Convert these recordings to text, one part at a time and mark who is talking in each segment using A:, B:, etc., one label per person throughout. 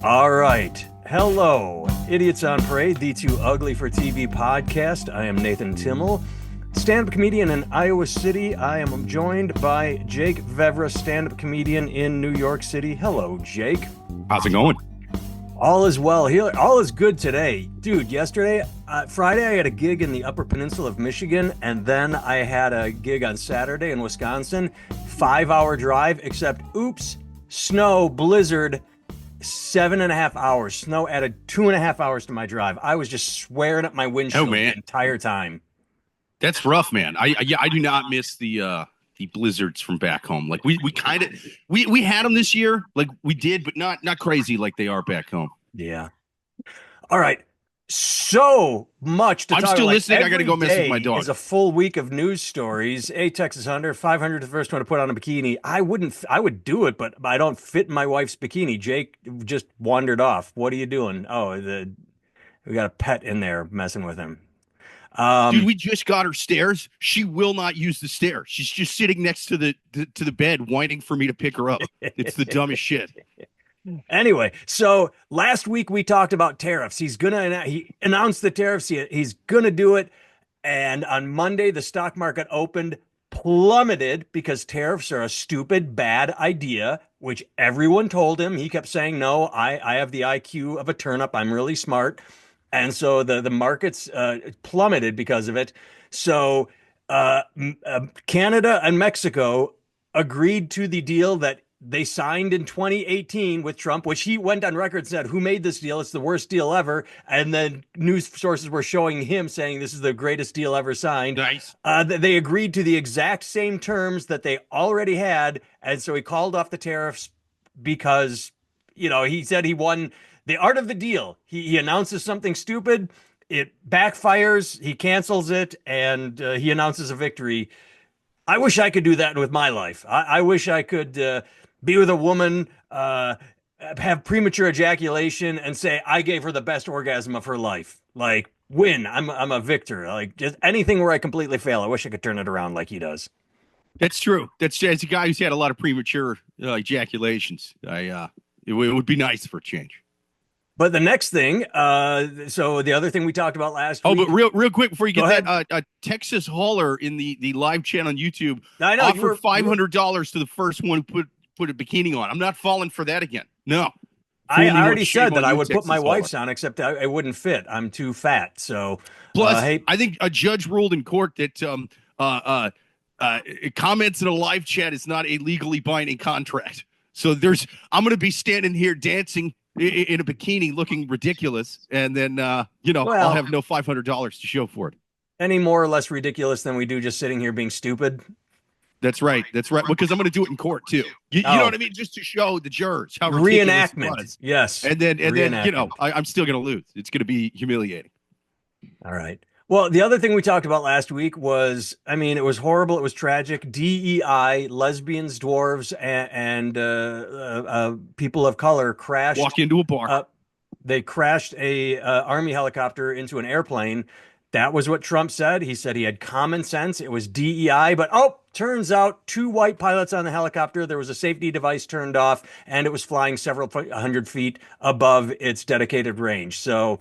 A: All right. Hello, Idiots on Parade, the Too Ugly for TV podcast. I am Nathan Timmel, stand-up comedian in Iowa City. I am joined by Jake Vevra, stand-up comedian in New York City. Hello, Jake.
B: How's it going?
A: All is well here. All is good today. Dude, yesterday, Friday, I had a gig in the Upper Peninsula of Michigan, and then I had a gig on Saturday in Wisconsin. 5-hour drive, except, oops, snow, blizzard, 7.5 hours. Snow added 2.5 hours to my drive. I was just swearing at my windshield the entire time.
B: That's rough, man. I do not miss the blizzards from back home. Like we had them this year, like we did, but not crazy like they are back home.
A: Yeah. All right. So much to
B: I'm
A: talk
B: still
A: about.
B: listening. I got to go mess with my dog.
A: It's a full week of news stories. A Texas Hunter, 500 the first one to put on a bikini. I would do it, but I don't fit in my wife's bikini. Jake just wandered off. What are you doing? Oh, we got a pet in there messing with him.
B: Dude, we just got her stairs. She will not use the stairs. She's just sitting next to the bed, whining for me to pick her up. It's the dumbest shit.
A: Anyway, so last week we talked about tariffs. He announced the tariffs. He's gonna do it. And on Monday, the stock market opened, plummeted because tariffs are a stupid, bad idea, which everyone told him. He kept saying, no, I have the IQ of a turnip. I'm really smart. And so the markets plummeted because of it. So Canada and Mexico agreed to the deal that they signed in 2018 with Trump, which he went on record and said, who made this deal? It's the worst deal ever. And then news sources were showing him saying this is the greatest deal ever signed.
B: Nice.
A: They agreed to the exact same terms that they already had. And so he called off the tariffs because, he said he won the art of the deal. He announces something stupid. It backfires. He cancels it and he announces a victory. I wish I could do that with my life. I wish I could be with a woman, have premature ejaculation, and say I gave her the best orgasm of her life. Like, win. I'm a victor. Like, just anything where I completely fail. I wish I could turn it around like he does.
B: That's true. As a guy who's had a lot of premature ejaculations, it would be nice for a change.
A: But the next thing, so the other thing we talked about last week.
B: Oh, but real quick before you get that, Texas Hauler in the live chat on YouTube offered $500 to the first one who put a bikini on. I'm not falling for that again. No.
A: I already said that I would put my wife's on, except I wouldn't fit. I'm too fat. So
B: plus, I think a judge ruled in court that comments in a live chat is not a legally binding contract. So I'm going to be standing here dancing in a bikini looking ridiculous, and then I'll have no $500 to show for it.
A: Any more or less ridiculous than we do just sitting here being stupid?
B: That's right. Because I'm going to do it in court too. You know what I mean? Just to show the jurors how ridiculous it was.
A: Yes.
B: And then I'm still going to lose. It's going to be humiliating.
A: All right. Well, the other thing we talked about last week was, it was horrible. It was tragic. DEI, lesbians, dwarves, and people of color crashed.
B: Walk into a bar.
A: They crashed a Army helicopter into an airplane. That was what Trump said. He said he had common sense. It was DEI, but turns out 2 white pilots on the helicopter. There was a safety device turned off, and it was flying several 100 feet above its dedicated range. So,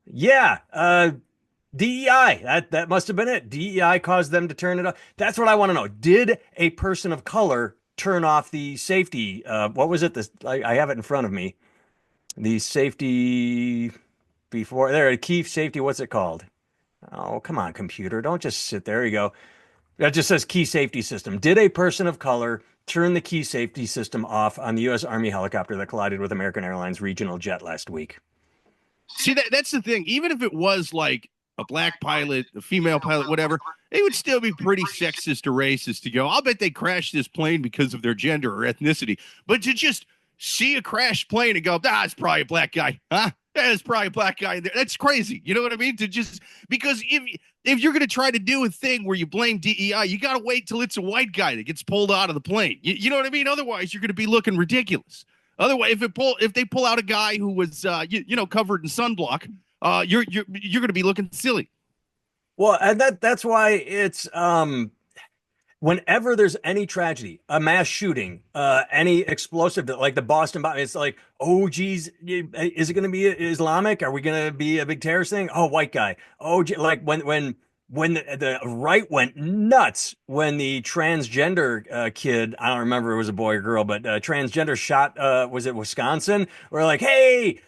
A: yeah. DEI, that must have been it. DEI caused them to turn it off. That's what I want to know. Did a person of color turn off the safety? What was it? I have it in front of me. The safety before there, key safety. What's it called? Oh, come on, computer. Don't just sit there. You go. That just says key safety system. Did a person of color turn the key safety system off on the U.S. Army helicopter that collided with American Airlines regional jet last week?
B: See, that's the thing. Even if it was like a black pilot, a female pilot, whatever, it would still be pretty sexist or racist to go, I'll bet they crashed this plane because of their gender or ethnicity. But to just see a crashed plane and go, it's probably a black guy. Huh? It's probably a black guy in there. That's crazy. You know what I mean? Because if you're going to try to do a thing where you blame DEI, you got to wait till it's a white guy that gets pulled out of the plane. You know what I mean? Otherwise, you're going to be looking ridiculous. Otherwise, if they pull out a guy who was, covered in sunblock, you're going to be looking silly.
A: Well, and that's why it's whenever there's any tragedy, a mass shooting, any explosive, like the Boston bomb, it's like, oh, geez, is it going to be Islamic? Are we going to be a big terrorist thing? Oh, white guy. Oh, like when the right went nuts when the transgender kid, I don't remember if it was a boy or girl, but transgender shot, was it Wisconsin? We're like, hey,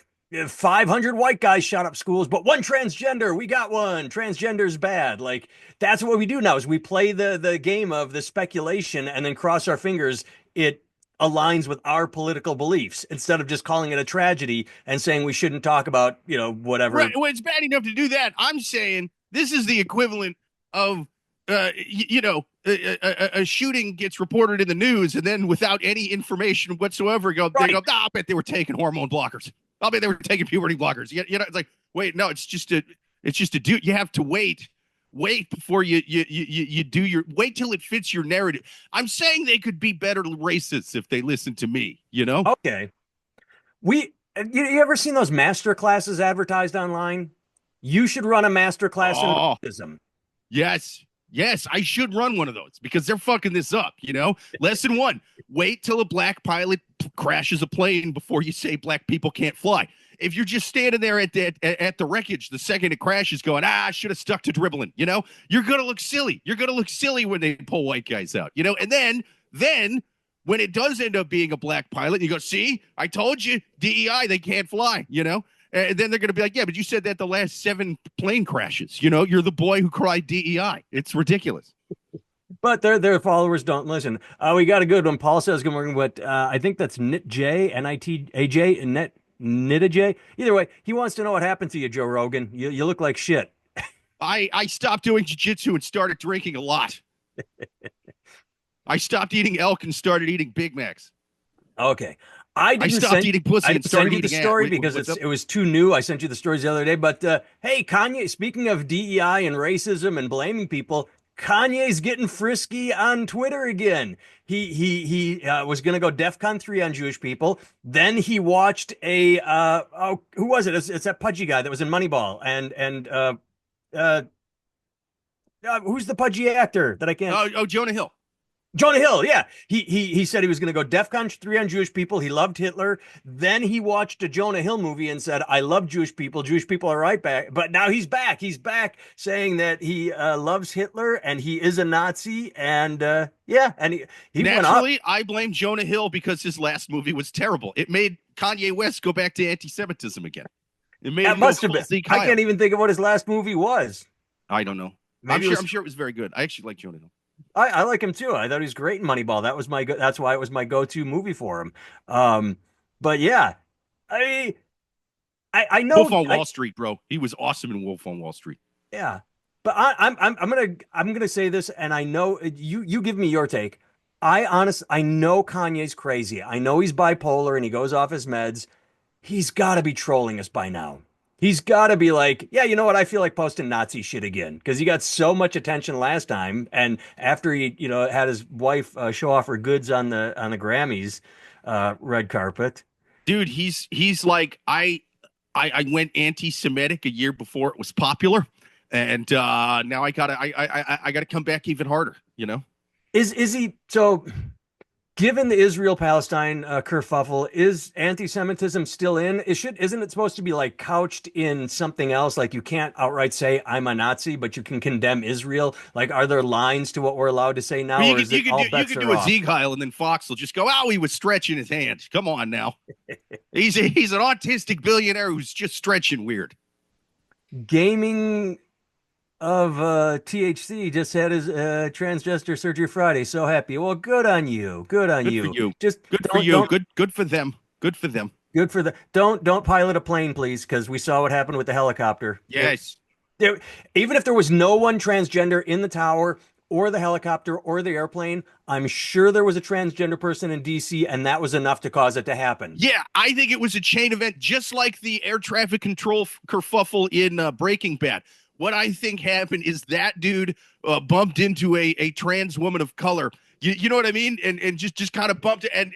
A: 500 white guys shot up schools, but one transgender, we got one. Transgender's bad. Like that's what we do now is we play the game of the speculation and then cross our fingers it aligns with our political beliefs instead of just calling it a tragedy and saying we shouldn't talk about, whatever.
B: Right. Well, it's bad enough to do that. I'm saying this is the equivalent of, a shooting gets reported in the news, and then without any information whatsoever, they go, I bet they were taking hormone blockers. I bet they were taking puberty blockers. It's like, wait, no, it's just a dude. You have to wait before you do wait till it fits your narrative. I'm saying they could be better racists if they listen to me.
A: Okay. You ever seen those master classes advertised online? You should run a master class in racism.
B: Yes, I should run one of those because they're fucking this up, Lesson 1, wait till a black pilot crashes a plane before you say black people can't fly. If you're just standing there at the wreckage the second it crashes going, I should have stuck to dribbling, you're going to look silly. You're going to look silly when they pull white guys out, and then when it does end up being a black pilot, you go, see, I told you, DEI, they can't fly, And then they're going to be like, yeah, but you said that the last 7 plane crashes. You're the boy who cried DEI. It's ridiculous.
A: But their followers don't listen. We got a good one. Paul says, good morning. But I think that's NitJ, N-I-T-A-J, and Nita-J. Either way, he wants to know what happened to you, Joe Rogan. You look like shit.
B: I stopped doing jiu-jitsu and started drinking a lot. I stopped eating elk and started eating Big Macs.
A: Okay.
B: I stopped eating pussy and started eating
A: the story because it was too new. I sent you the stories the other day. But hey, Kanye, speaking of DEI and racism and blaming people, Kanye's getting frisky on Twitter again. He was going to go DEFCON 3 on Jewish people. Then he watched who was it? It's that pudgy guy that was in Moneyball. And who's the pudgy actor that I can't?
B: Oh, Jonah Hill.
A: Jonah Hill, yeah. He said he was going to go DEFCON 3 on Jewish people. He loved Hitler. Then he watched a Jonah Hill movie and said, I love Jewish people. Jewish people are right back. But now he's back. He's back saying that he loves Hitler and he is a Nazi. And yeah, and he
B: naturally, I blame Jonah Hill because his last movie was terrible. It made Kanye West go back to anti-Semitism again. It made
A: that must have been. I can't even think of what his last movie was.
B: I don't know. I'm sure it was very good. I actually like Jonah Hill.
A: I like him too. I thought he was great in Moneyball. That's why it was my go-to movie for him. But yeah, I know
B: Wolf on Wall Street, bro. He was awesome in Wolf on Wall Street.
A: Yeah, but I'm gonna say this, and I know you give me your take. I know Kanye's crazy. I know he's bipolar and he goes off his meds. He's got to be trolling us by now. He's got to be like, yeah, you know what? I feel like posting Nazi shit again because he got so much attention last time, and after he, had his wife show off her goods on the Grammys red carpet.
B: Dude, he's like, I went anti-Semitic a year before it was popular, and now I gotta come back even harder.
A: Is he so? Given the Israel-Palestine kerfuffle, is anti-Semitism still in? Isn't it supposed to be like couched in something else? Like you can't outright say I'm a Nazi, but you can condemn Israel. Like, are there lines to what we're allowed to say now?
B: You could do a Sieg Heil, and then Fox will just go, "Oh, he was stretching his hand. Come on now, he's an autistic billionaire who's just stretching weird."
A: Gaming of THC just had his transgender surgery Friday. So happy. Well, good on you. Good on you.
B: For you. Just good for you. Good for them. Good for them.
A: Good for the. Don't pilot a plane, please, because we saw what happened with the helicopter.
B: Yes.
A: Even if there was no one transgender in the tower or the helicopter or the airplane, I'm sure there was a transgender person in DC, and that was enough to cause it to happen.
B: Yeah, I think it was a chain event, just like the air traffic control kerfuffle in Breaking Bad. What I think happened is that dude bumped into a trans woman of color. You know what I mean? And just kind of bumped it, and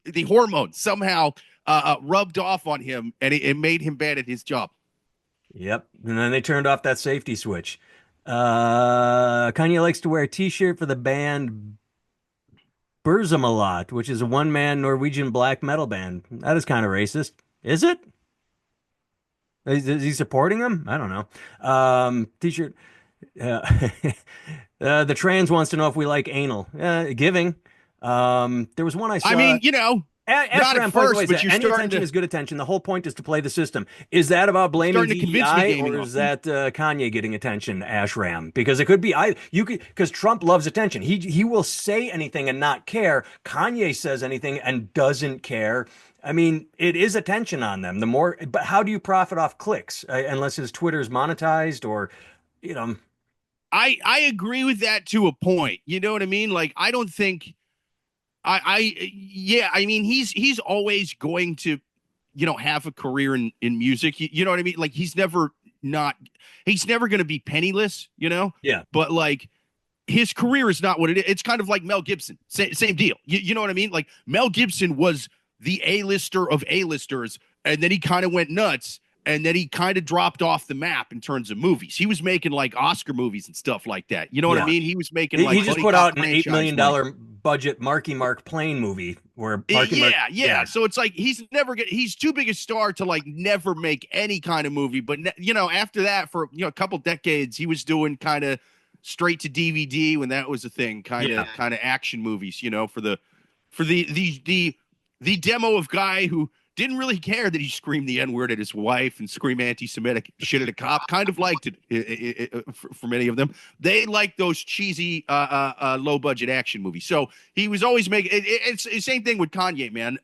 B: the hormone somehow rubbed off on him, and it made him bad at his job.
A: Yep. And then they turned off that safety switch. Kanye likes to wear a t-shirt for the band Burzum a lot, which is a one-man Norwegian black metal band. That is kind of racist. Is it? Is he supporting them? I don't know. T-shirt. Uh, the trans wants to know if we like anal. Giving. There was one I
B: I
A: saw.
B: mean, you know, not at
A: Ashram points away
B: first, but
A: that
B: you're
A: any
B: starting
A: attention
B: to
A: is good attention. The whole point is to play the system. Is that about
B: you're
A: blaming
B: starting to convince me
A: DEI
B: gaming
A: or
B: off
A: is
B: you.
A: that Kanye getting attention, Ashram? Because it could be I. You could because Trump loves attention. He will say anything and not care. Kanye says anything and doesn't care. I mean, it is attention on them. The more, but how do you profit off clicks unless his Twitter is monetized or, you know,
B: I agree with that to a point. You know what I mean? Like, I don't think yeah, I mean, he's always going to, you know, have a career in music. You know what I mean? Like, not he's never going to be penniless, you know?
A: yeah,
B: But like his career is not what it is. It's kind of like Mel Gibson. Same deal. You know what I mean? Like Mel Gibson was the A-lister of A-listers, and then he kind of went nuts, and then he kind of dropped off the map in terms of movies. He was making like Oscar movies and stuff like that. You know what I
A: yeah.
B: mean? He was making
A: He
B: like
A: just
B: buddy
A: put
B: cop
A: out an $8
B: franchise
A: million
B: money.
A: budget Marky Mark plane movie where Marky Mark,
B: Yeah. So it's like he's too big a star to like never make any kind of movie. But you know, after that, for a couple decades, he was doing kind of straight to DVD when that was a thing,
A: yeah.
B: kind of action movies. You know, for the demo of guy who didn't really care that he screamed the N-word at his wife and scream anti-Semitic shit at a cop. Kind of liked it for many of them. They like those cheesy, low-budget action movies. So he was always making it's the same thing with Kanye, man.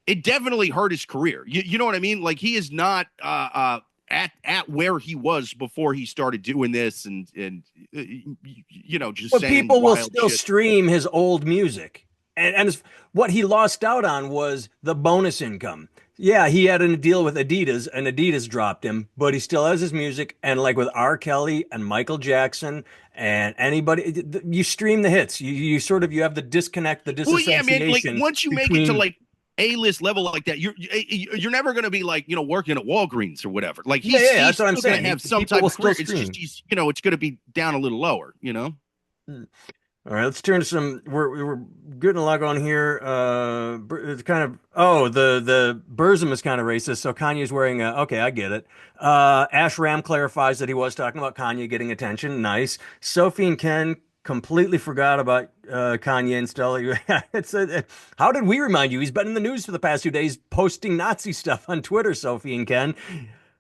B: It definitely hurt his career. You know what I mean? Like he is not at where he was before he started doing this and you know, just
A: But
B: saying
A: people will
B: wild
A: still
B: shit.
A: stream his old music. And what he lost out on was the bonus income. Yeah, he had a deal with Adidas and Adidas dropped him, but he still has his music. And like with R. Kelly and Michael Jackson and anybody, you stream the hits. You sort of, you have the disconnect, the
B: Well, yeah, man. Like
A: disassociation
B: once you make it to
A: between,
B: like A-list level like that, you're never going to be like, you know, working at Walgreens or whatever. Like
A: yeah,
B: he's
A: that's what I'm
B: still going
A: saying.
B: to have some
A: People
B: type
A: will
B: of
A: still
B: career. It's
A: stream.
B: just you know, it's going to be down a little lower. You know.
A: Hmm. All right, let's turn to some. We're getting a lot on here. It's kind of the Burzum is kind of racist. So Kanye's wearing a. Okay, I get it. Ash Ram clarifies that he was talking about Kanye getting attention. Nice. Sophie and Ken completely forgot about Kanye and Stella. How did we remind you? He's been in the news for the past 2 days, posting Nazi stuff on Twitter. Sophie and Ken.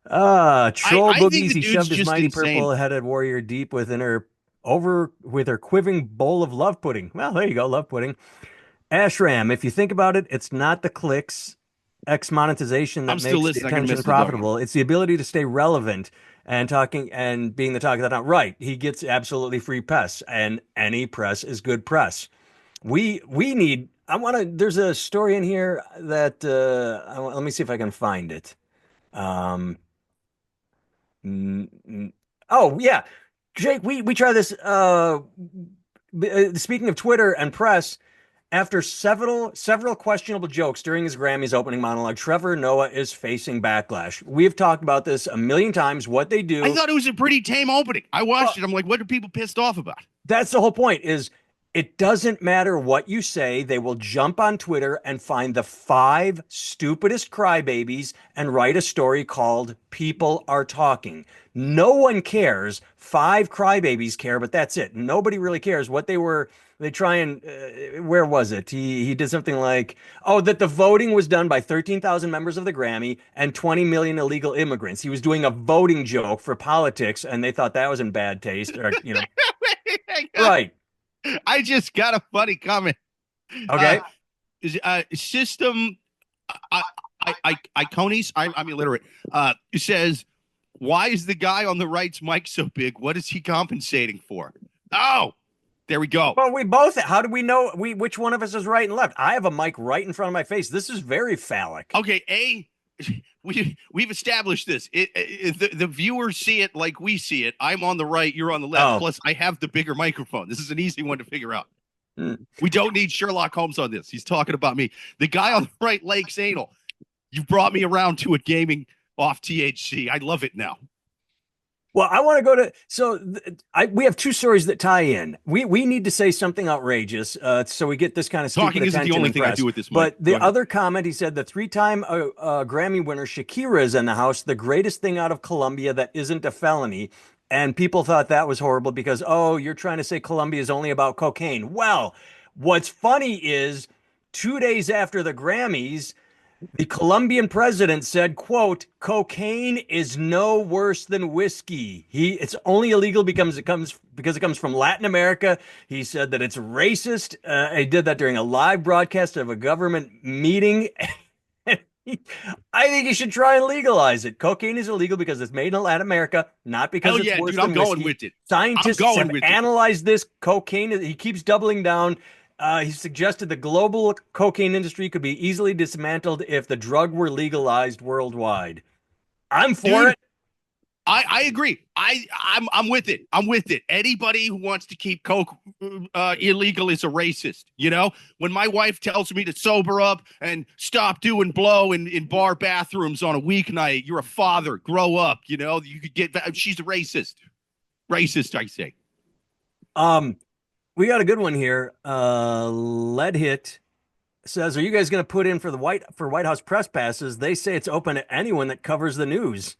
A: Troll
B: I think
A: boogies.
B: the
A: He
B: dude's
A: shoved his
B: just
A: mighty
B: insane.
A: purple-headed warrior deep within her over with her quivering bowl of love pudding. Well, there you go, love pudding. Ashram, if you think about it, it's not the clicks, X monetization
B: I'm
A: that
B: still
A: makes the
B: listening. I got to
A: attention
B: miss the dog.
A: profitable. It's the ability to stay relevant and talking and being the talk of the town. Right. He gets absolutely free press, and any press is good press. We need. I want to. There's a story in here that let me see if I can find it. Um, oh yeah, Jake, we try this. Speaking of Twitter and press, after several questionable jokes during his Grammys opening monologue, Trevor Noah is facing backlash. We've talked about this a million times. What they
B: I
A: do.
B: thought it was a pretty tame opening. I watched
A: Well,
B: it. I'm like, what are people pissed off about?
A: that's the whole point is it doesn't matter what you say. They will jump on Twitter and find the five stupidest crybabies and write a story called People Are Talking. No one cares. Five crybabies care, but that's it. Nobody really cares what they were. They try and where was it? He did something like, oh, that the voting was done by 13,000 members of the Grammy and 20 million illegal immigrants. He was doing a voting joke for politics, and they thought that was in bad taste. Or right?
B: I just got a funny comment.
A: Okay.
B: System Iconis, I'm illiterate. Says, why is the guy on the right's mic so big? What is he compensating for? Oh, there we go.
A: Well, we both. How do we know which one of us is right and left? I have a mic right in front of my face. This is very phallic.
B: Okay, we've established this. The viewers see it like we see it. I'm on the right, you're on the left.
A: Oh.
B: Plus, I have the bigger microphone. This is an easy one to figure out.
A: Hmm.
B: We don't need Sherlock Holmes on this. He's talking about me. The guy on the right likes anal. You brought me around to it gaming off THC. I love it now.
A: Well, I want to go to we have two stories that tie in. We need to say something outrageous, so we get this kind of stupid
B: Talking isn't the
A: attention
B: only
A: and
B: thing I
A: press.
B: do with this mic.
A: But
B: Go
A: the
B: ahead.
A: other comment, he said the three-time Grammy winner Shakira is in the house, the greatest thing out of Colombia that isn't a felony. And people thought that was horrible because, oh, you're trying to say Colombia is only about cocaine. Well, what's funny is 2 days after the Grammys, the Colombian president said, quote, cocaine is no worse than whiskey. It's only illegal because it comes from Latin America. He said that it's racist. He did that during a live broadcast of a government meeting. I think you should try and legalize it. Cocaine is illegal because it's made in Latin America, not because
B: Hell
A: it's
B: yeah,
A: worse
B: dude,
A: than
B: I'm going
A: whiskey.
B: with it. I'm
A: Scientists
B: going
A: have
B: with it.
A: analyzed this cocaine. He keeps doubling down. He suggested the global cocaine industry could be easily dismantled if the drug were legalized worldwide. I'm for
B: Dude,
A: it.
B: I agree. I'm with it. I'm with it. Anybody who wants to keep coke illegal is a racist. You know, when my wife tells me to sober up and stop doing blow in bar bathrooms on a weeknight, you're a father. Grow up. You know, you could get. She's a racist. Racist, I say.
A: Um, we got a good one here. Lead hit says, "Are you guys going to put in for the White House press passes? They say it's open to anyone that covers the news."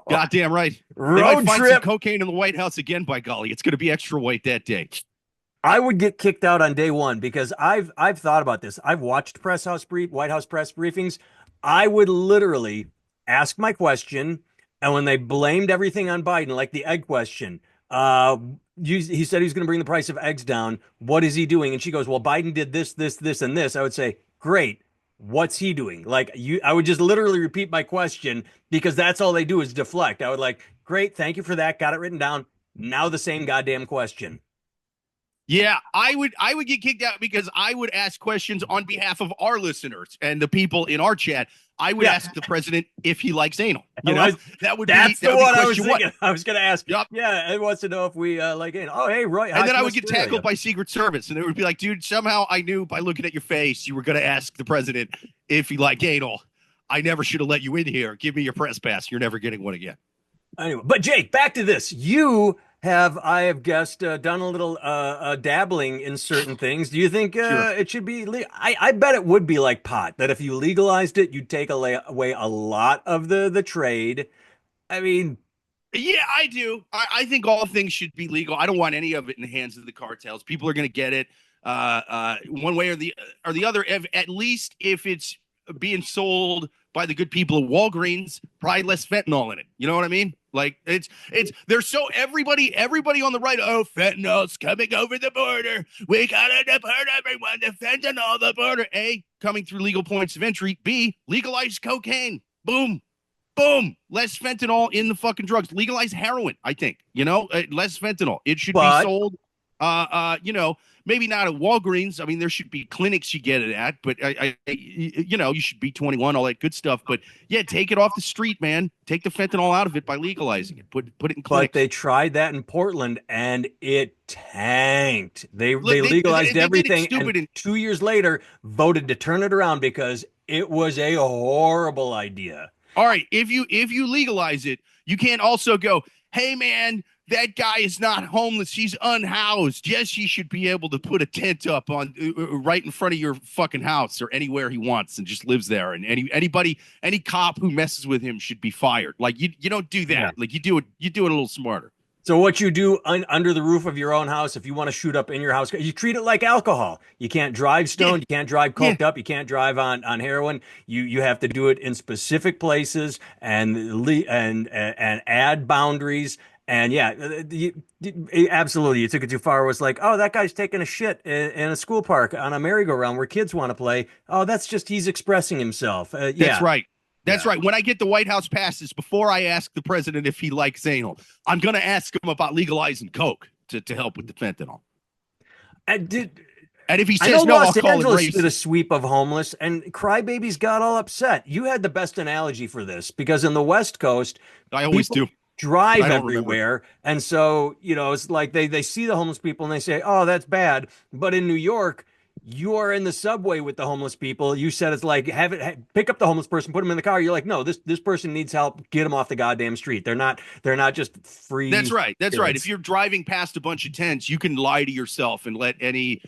B: Goddamn right. They might
A: Road
B: find some
A: trip.
B: cocaine in the White House again. By golly, it's going to be extra white that day.
A: I would get kicked out on day one because I've thought about this. I've watched White House press briefings. I would literally ask my question, and when they blamed everything on Biden, like the egg question, he said he was going to bring the price of eggs down. What is he doing? And she goes, "Well, Biden did this, this, this, and this." I would say, "Great. What's he doing?" Like I would just literally repeat my question because that's all they do is deflect. I would like, "Great, thank you for that. Got it written down." Now the same goddamn question.
B: Yeah, I would get kicked out because I would ask questions on behalf of our listeners and the people in our chat. I would
A: Yeah.
B: ask the president if he likes anal. You know,
A: That's the one I was
B: question one.
A: thinking. I was going to ask.
B: Yep.
A: Yeah, it wants to know if we like. Oh, hey, Roy.
B: And then I would get tackled by Secret Service, and it would be like, dude, somehow I knew by looking at your face you were going to ask the president if he liked anal. I never should have let you in here. Give me your press pass. You're never getting one again.
A: Anyway, but Jake, back to this. I have guessed, done a little dabbling in certain things. Do you think
B: Sure.
A: it should be? I bet it would be like pot. That if you legalized it, you'd take away a lot of the trade. I mean,
B: Yeah, I do. I think all things should be legal. I don't want any of it in the hands of the cartels. People are going to get it one way or the other. At least if it's being sold by the good people of Walgreens, probably less fentanyl in it. You know what I mean? Like there's so everybody on the right. Oh, fentanyl's coming over the border. We gotta deport everyone to fentanyl the border. A, coming through legal points of entry. B, legalize cocaine. Boom. Boom. Less fentanyl in the fucking drugs. Legalize heroin, I think. You know, less fentanyl. It should be sold. Maybe not at Walgreens. I mean, there should be clinics you get it at, but you should be 21, all that good stuff. But yeah, take it off the street, man. Take the fentanyl out of it by legalizing it. Put it in clinics.
A: But they tried that in Portland and it tanked. They legalized everything, and 2 years later voted to turn it around because it was a horrible idea.
B: All right, if you legalize it, you can't also go, hey man, that guy is not homeless. He's unhoused. Yes, he should be able to put a tent up on right in front of your fucking house or anywhere he wants and just lives there. And any cop who messes with him should be fired. Like you don't do that. Yeah. Like you do it a little smarter.
A: So what you do under the roof of your own house, if you want to shoot up in your house, you treat it like alcohol. You can't drive stoned. You can't drive coked up. You can't drive on heroin. You have to do it in specific places and add boundaries. And yeah, absolutely. You took it too far. It was like, oh, that guy's taking a shit in a school park on a merry-go-round where kids want to play. Oh, that's just he's expressing himself.
B: That's right. That's right. When I get the White House passes, before I ask the president if he likes anal, I'm going to ask him about legalizing coke to help with the fentanyl.
A: And
B: if he says no, I'll call it racist.
A: Did a sweep of homeless, and crybabies got all upset. You had the best analogy for this because in the West Coast,
B: I always do.
A: Drive everywhere, and so it's like they see the homeless people and they say, oh, that's bad. But in New York, you are in the subway with the homeless people. You said it's like pick up the homeless person, put him in the car. You're like, no, this person needs help. Get them off the goddamn street. They're not just
B: That's
A: free
B: right. That's right. If
A: spirits.
B: you're driving past a bunch of tents, you can lie to yourself and let any,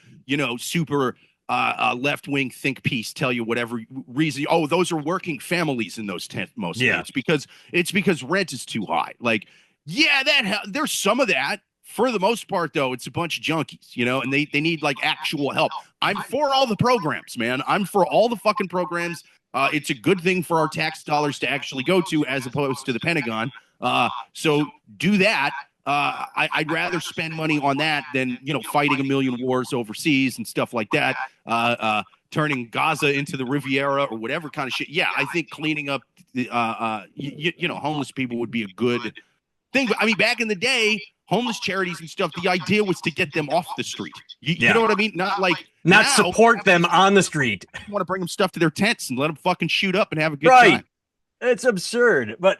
B: super left wing think piece tell you whatever reason. Oh, those are working families in those tents mostly.
A: Yeah.
B: It's because rent is too high. Like, yeah, there's some of that. For the most part, though, it's a bunch of junkies, and they need like actual help. I'm for all the programs, man. I'm for all the fucking programs. It's a good thing for our tax dollars to actually go to, as opposed to the Pentagon. So do that. I'd rather spend money on that than fighting a million wars overseas and stuff like that. Turning Gaza into the Riviera or whatever kind of shit. Yeah, I think cleaning up the homeless people would be a good thing. But I mean, back in the day, homeless charities and stuff, the idea was to get them off the street. You know what I mean? Not like
A: not
B: now,
A: support them on the street.
B: You want to bring them stuff to their tents and let them fucking shoot up and have a good
A: Right.
B: time.
A: It's absurd. But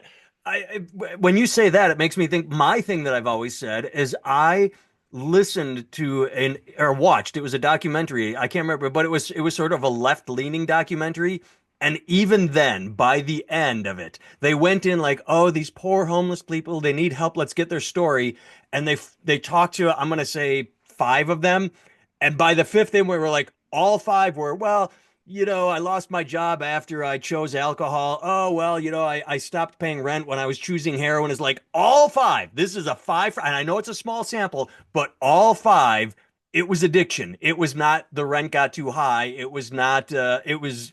A: when you say that, it makes me think my thing that I've always said is I listened to or watched. It was a documentary. I can't remember, but it was sort of a left-leaning documentary. And even then, by the end of it, they went in like, oh, these poor homeless people, they need help. Let's get their story. And they talked to, I'm going to say 5 of them. And by the 5th, they were like, all 5 were, well, I lost my job after I chose alcohol. Oh, well, I stopped paying rent when I was choosing heroin. Is like all 5. This is a 5. And I know it's a small sample, but all 5, it was addiction. It was not the rent got too high. It was not, it was,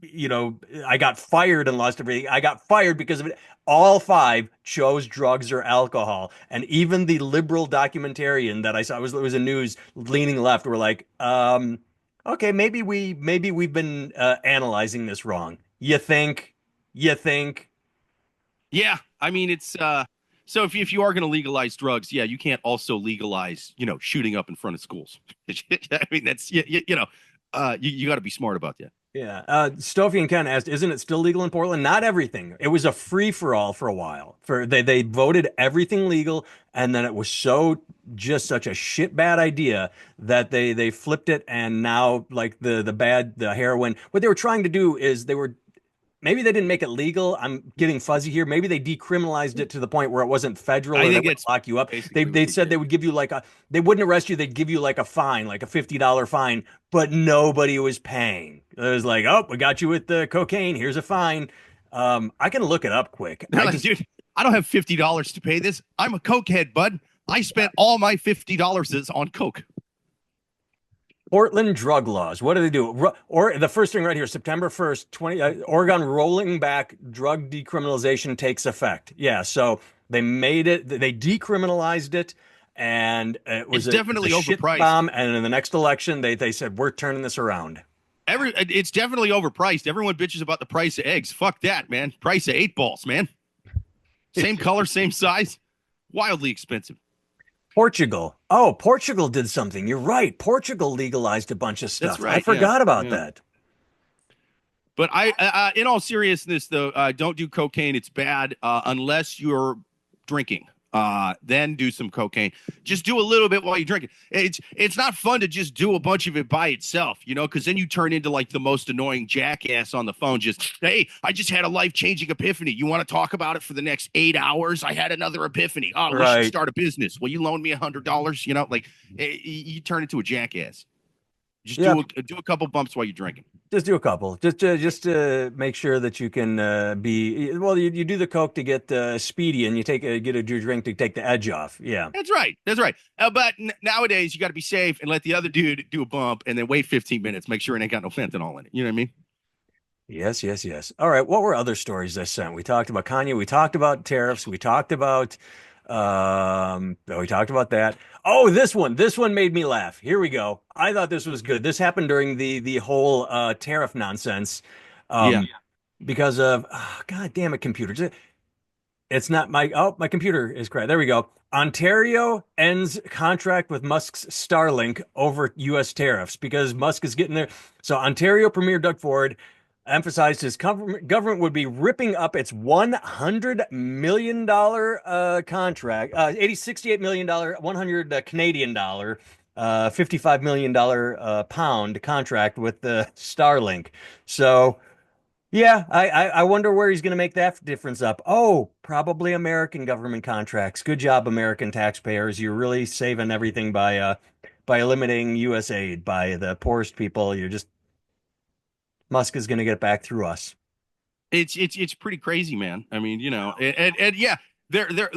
A: I got fired and lost everything. I got fired because of it. All 5 chose drugs or alcohol. And even the liberal documentarian that I saw, it was a news leaning left, were like, okay, maybe we've been analyzing this wrong. You think?
B: Yeah, I mean it's so if you are going to legalize drugs, yeah, you can't also legalize shooting up in front of schools. I mean that's you got to be smart about that.
A: Yeah. Stoffy and Ken asked, isn't it still legal in Portland? Not everything. It was a free for all for a while. They voted everything legal, and then it was just such a shit bad idea that they flipped it, and now like the heroin. What they were trying to do is maybe they didn't make it legal. I'm getting fuzzy here. Maybe they decriminalized it to the point where it wasn't federal
B: I
A: or they
B: think
A: would
B: it's
A: lock you up.
B: basically
A: They
B: what
A: said they would give you they wouldn't arrest you. They'd give you like a fine, like a $50 fine, but nobody was paying. It was like, oh, we got you with the cocaine. Here's a fine. I can look it up quick.
B: Dude, I don't have $50 to pay this. I'm a cokehead, bud. I spent all my $50 on coke.
A: Portland drug laws. What do they do? Or the first thing right here, September 1st, Oregon rolling back drug decriminalization takes effect. Yeah, so they decriminalized it, and it's
B: definitely
A: a shit
B: overpriced.
A: Bomb. And in the next election, they said we're turning this around.
B: It's definitely overpriced. Everyone bitches about the price of eggs. Fuck that, man. Price of 8 balls, man. Same color, same size. Wildly expensive.
A: Portugal. Oh, Portugal did something. You're right. Portugal legalized a bunch of stuff.
B: That's right.
A: I forgot about that.
B: But in all seriousness, though, don't do cocaine. It's bad unless you're drinking. Then do some cocaine. Just do a little bit while you're drinking. It's not fun to just do a bunch of it by itself, because then you turn into like the most annoying jackass on the phone. Just, hey, I just had a life-changing epiphany. You want to talk about it for the next 8 hours? I had another epiphany. Oh, we should start a business. Will you loan me $100? You turn into a jackass. Just do a couple bumps while you're drinking.
A: Just do a couple, just to make sure that you can be. Well, you do the coke to get speedy, and you get a drink to take the edge off. Yeah,
B: that's right. But nowadays you got to be safe and let the other dude do a bump, and then wait 15 minutes, make sure it ain't got no fentanyl in it. You know what I mean?
A: Yes. All right. What were other stories I sent? We talked about Kanye. We talked about tariffs. We talked about that. Oh, this one made me laugh. Here we go. I thought this was good. This happened during the whole tariff nonsense. Because of God damn it, computer. It's not my computer is correct. There we go. Ontario ends contract with Musk's Starlink over U.S. tariffs because Musk is getting there. So Ontario Premier Doug Ford emphasized his government would be ripping up its $100 million contract, $68 million, 100 Canadian dollar $55 million pound contract with the Starlink. So yeah, I wonder where he's going to make that difference up. Oh, probably American government contracts. Good job, American taxpayers. You're really saving everything by eliminating U.S. aid by the poorest people. You're just Musk is going to get it back through us.
B: It's pretty crazy, man. I mean, and yeah, they're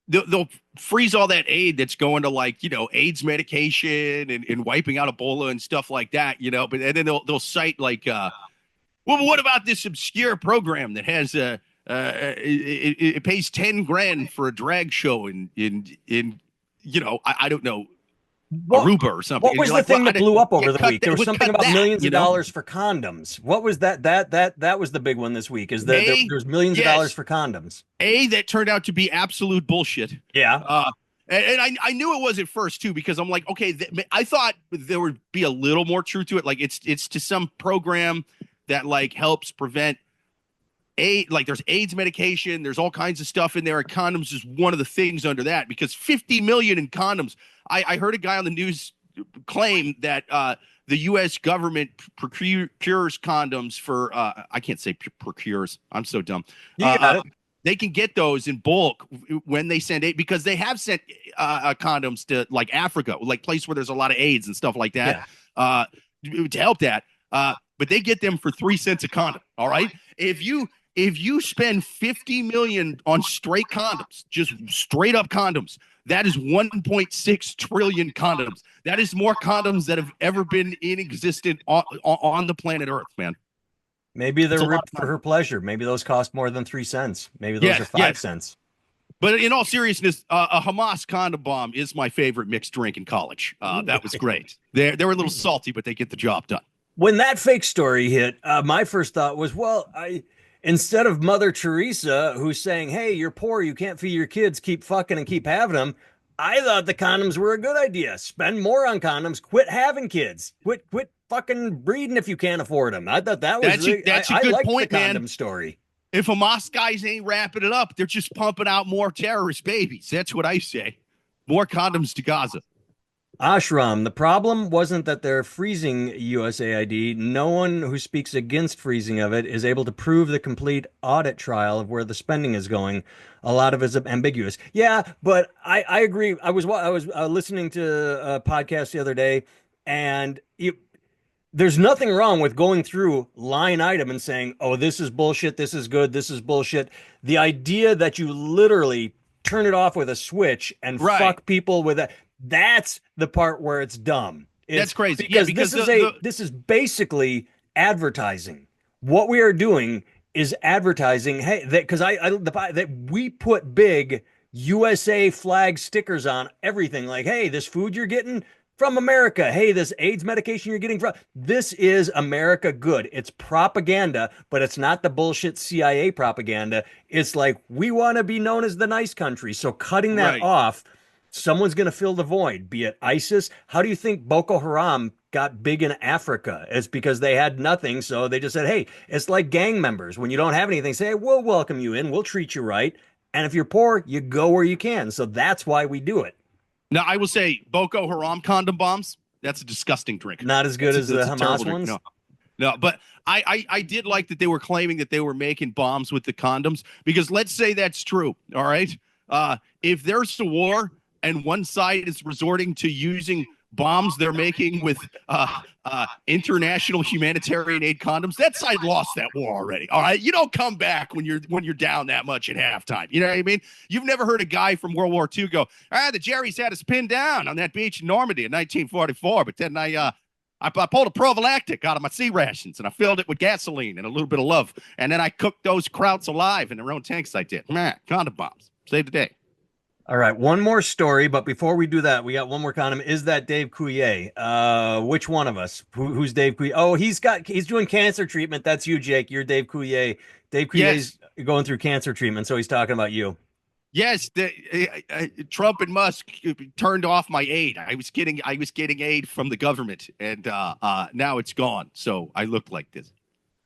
B: they'll freeze all that aid that's going to like AIDS medication and wiping out Ebola and stuff like that, but and then they'll cite like well, what about this obscure program that has it pays 10 grand for a drag show I don't know,
A: What
B: Aruba or something.
A: what
B: And
A: was
B: you're
A: the
B: like, well,
A: thing
B: I
A: that
B: didn't,
A: blew up
B: yeah,
A: over the
B: cut
A: week? There
B: that,
A: was
B: we
A: something
B: cut
A: about
B: that,
A: millions of dollars for condoms. What was that? That was the big one this week. Is that
B: A,
A: there's millions of dollars
B: yes,
A: for condoms?
B: that turned out to be absolute bullshit.
A: Yeah.
B: And I knew it was at first too, because I'm like, okay, I thought there would be a little more truth to it. Like it's to some program that like helps prevent like there's AIDS medication, there's all kinds of stuff in there, and condoms is one of the things under that, because 50 million in condoms. I heard a guy on the news claim that the U.S. government procures condoms for I can't say procures. I'm so dumb.
A: You got it.
B: They can get those in bulk when they send aid, because they have sent condoms to like Africa, like place where there's a lot of AIDS and stuff like that,
A: Yeah.
B: to help that. But they get them for 3 cents a condom. All right. If you spend 50 million on straight condoms, just straight up condoms, that is 1.6 trillion condoms. That is more condoms that have ever been in existence on the planet Earth, man.
A: Maybe
B: It's
A: they're
B: a lot
A: ripped
B: of
A: for
B: condoms.
A: her pleasure. Maybe those cost more than 3 cents. Maybe those are
B: Yes,
A: five
B: yes.
A: cents.
B: But in all seriousness, a Hamas condom bomb is my favorite mixed drink in college. That was great. They were a little salty, but they get the job done.
A: When that fake story hit, my first thought was, well, I instead of Mother Teresa, who's saying, "Hey, you're poor, you can't feed your kids, keep fucking and keep having them," I thought the condoms were a good idea. Spend more on condoms. Quit having kids. Quit fucking breeding if you can't afford them. I thought that was
B: That's a
A: I
B: good
A: liked the
B: point, man.
A: condom story.
B: If Hamas guys ain't wrapping it up, they're just pumping out more terrorist babies. That's what I say. More condoms to Gaza.
A: Ashram, the problem wasn't that they're freezing USAID. No one who speaks against freezing of it is able to prove the complete audit trial of where the spending is going. A lot of it is ambiguous. Yeah, but I agree. I was listening to a podcast the other day, and there's nothing wrong with going through line item and saying, "Oh, this is bullshit. This is good. This is bullshit." The idea that you literally turn it off with a switch and
B: Right.
A: fuck people with that, that's the part where it's dumb.
B: That's
A: It's
B: crazy. Yeah,
A: because
B: because the
A: this is basically advertising. What we are doing is advertising. Hey, that because that we put big USA flag stickers on everything. Like, hey, this food you're getting from America. Hey, this AIDS medication you're getting from this is America good. It's propaganda, but it's not the bullshit CIA propaganda. It's like we want to be known as the nice country. So cutting that
B: right.
A: off, someone's going to fill the void, be it ISIS. How do you think Boko Haram got big in Africa? It's because they had nothing. So they just said, hey, it's like gang members. When you don't have anything, say, hey, we'll welcome you in. We'll treat you right. And if you're poor, you go where you can. So that's why we do it.
B: Now, I will say Boko Haram condom bombs, that's a disgusting drink.
A: Not as good as the
B: That's a terrible
A: Hamas
B: drink.
A: ones.
B: No, but I did like that they were claiming that they were making bombs with the condoms, because let's say that's true. All right. If there's a war and one side is resorting to using bombs they're making with international humanitarian aid condoms, that side lost that war already. All right. You don't come back when you're down that much at halftime. You know what I mean? You've never heard a guy from World War II go, the Jerry's had us pinned down on that beach in Normandy in 1944, but then I pulled a prophylactic out of my sea rations and I filled it with gasoline and a little bit of love. And then I cooked those krauts alive in their own tanks. I did. Man, condom bombs. Save the day.
A: All right, one more story, but before we do that, we got one more condom. Is that Dave Coulier? Which one of us? Who's Dave Coulier? Oh, he's doing cancer treatment. That's you, Jake. You're Dave Coulier. Dave Coulier's going through cancer treatment, so he's talking about you.
B: Yes, Trump and Musk turned off my aid. I was getting aid from the government, and now it's gone. So I look like this.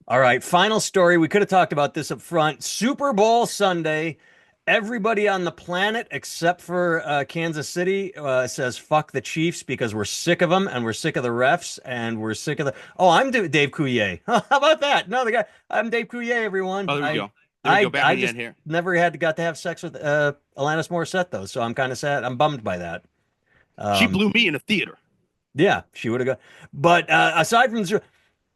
A: All right, final story. We could have talked about this up front. Super Bowl Sunday. Everybody on the planet except for Kansas City says fuck the Chiefs because we're sick of them and we're sick of the refs and we're sick of the. Oh, I'm Dave Coulier. How about that? No, the guy. I'm Dave Coulier. Everyone.
B: Oh, there we
A: I
B: go. There we go. Back
A: I
B: in the
A: just
B: end here.
A: never got to have sex with Alanis Morissette though, so I'm kind of sad. I'm bummed by that.
B: She
A: Um,
B: blew me in a theater.
A: yeah, she would have got. But aside from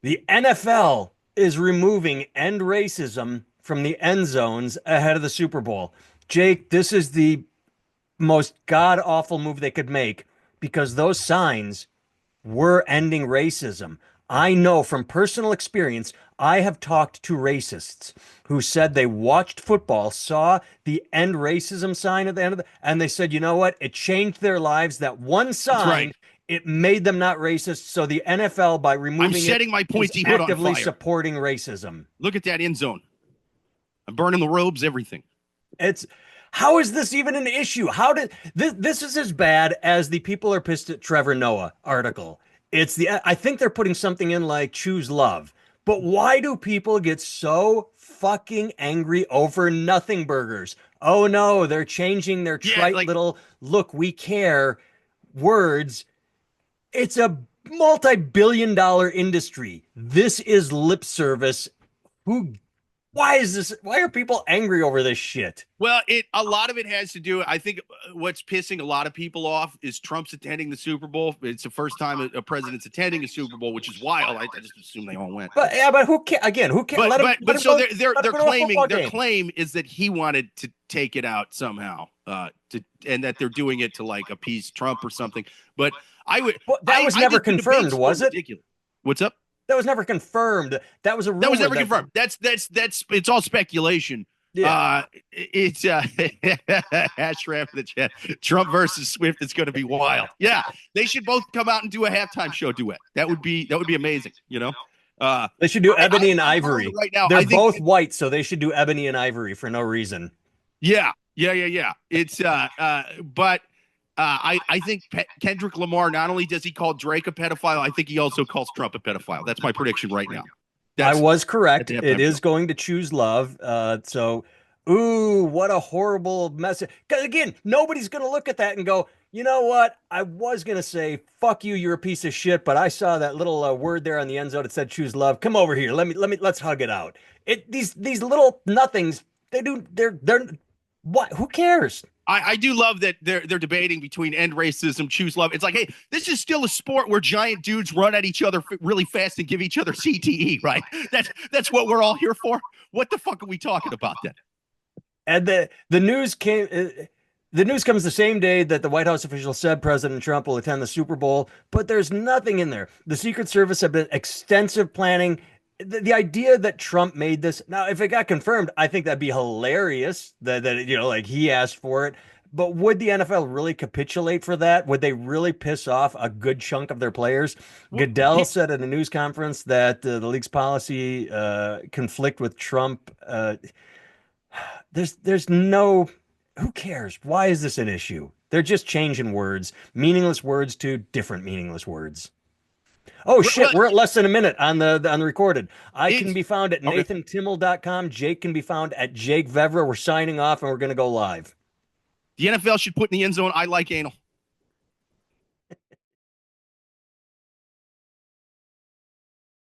A: the NFL is removing end racism from the end zones ahead of the Super Bowl. Jake, this is the most god awful move they could make because those signs were ending racism. I know from personal experience, I have talked to racists who said they watched football, saw the end racism sign at the end of and they said, you know what? It changed their lives. That one
B: That's right.
A: sign, it made them not racist. So the NFL, by
B: I'm
A: removing it,
B: setting my
A: is
B: pointy hood on
A: actively
B: fire.
A: supporting racism.
B: Look at that end zone. I'm burning the robes, everything.
A: It's how is this even an issue? How did this is as bad as the people are pissed at Trevor Noah article. It's the I think they're putting something in like choose love. But why do people get so fucking angry over nothing burgers? Oh no, they're changing their
B: Yeah,
A: trite
B: like
A: little look, we care words. It's a multi-billion-dollar industry. This is lip service. Who why is this? Why are people angry over this shit?
B: well, it a lot of it has to do. I think what's pissing a lot of people off is Trump's attending the Super Bowl. It's the first time a president's attending a Super Bowl, which is wild. I just assume they all went.
A: But yeah, but who can again? Who can let him? Let him
B: So
A: go,
B: they're
A: let him go to a
B: claiming
A: football
B: their
A: game.
B: claim is that he wanted to take it out somehow, and that they're doing it to like appease Trump or something. But I would
A: Well, that was never
B: think the
A: confirmed,
B: debate's
A: was
B: so
A: it?
B: ridiculous. What's up?
A: That was never confirmed. That was a rumor.
B: That was never confirmed. That's it's all speculation.
A: Yeah.
B: It's Ashraf in the chat. Trump versus Swift is going to be wild. Yeah, they should both come out and do a halftime show duet. That would be amazing. You know,
A: They should do Ebony and Ivory.
B: Right now,
A: They're both white, so they should do Ebony and Ivory for no reason.
B: Yeah. It's but I think Kendrick Lamar, not only does he call Drake a pedophile, I think he also calls Trump a pedophile. That's my prediction right now.
A: I was correct. It is going to choose love. So, ooh, what a horrible message. Because again, nobody's going to look at that and go, you know what? I was going to say, fuck you, you're a piece of shit, but I saw that little word there on the end zone. It said choose love. Come over here. Let's hug it out. These little nothings, they're what? Who cares?
B: I do love that they're debating between end racism, choose love. It's like, hey, this is still a sport where giant dudes run at each other really fast and give each other CTE, right? That's what we're all here for. What the fuck are we talking about then?
A: And the news came. The news comes the same day that the White House official said President Trump will attend the Super Bowl, but there's nothing in there. The Secret Service have been extensive planning. The idea that Trump made this now, if it got confirmed, I think that'd be hilarious. That like he asked for it. But would the NFL really capitulate for that? Would they really piss off a good chunk of their players? Goodell said at a news conference that the league's policy conflict with Trump. There's no. Who cares? Why is this an issue? They're just changing words, meaningless words to different meaningless words. Oh shit, we're at less than a minute on the recorded. I can be found at nathantimmel.com. Jake can be found at Jake Vevra. We're signing off and we're going to go live.
B: The NFL should put in the end zone, I like anal.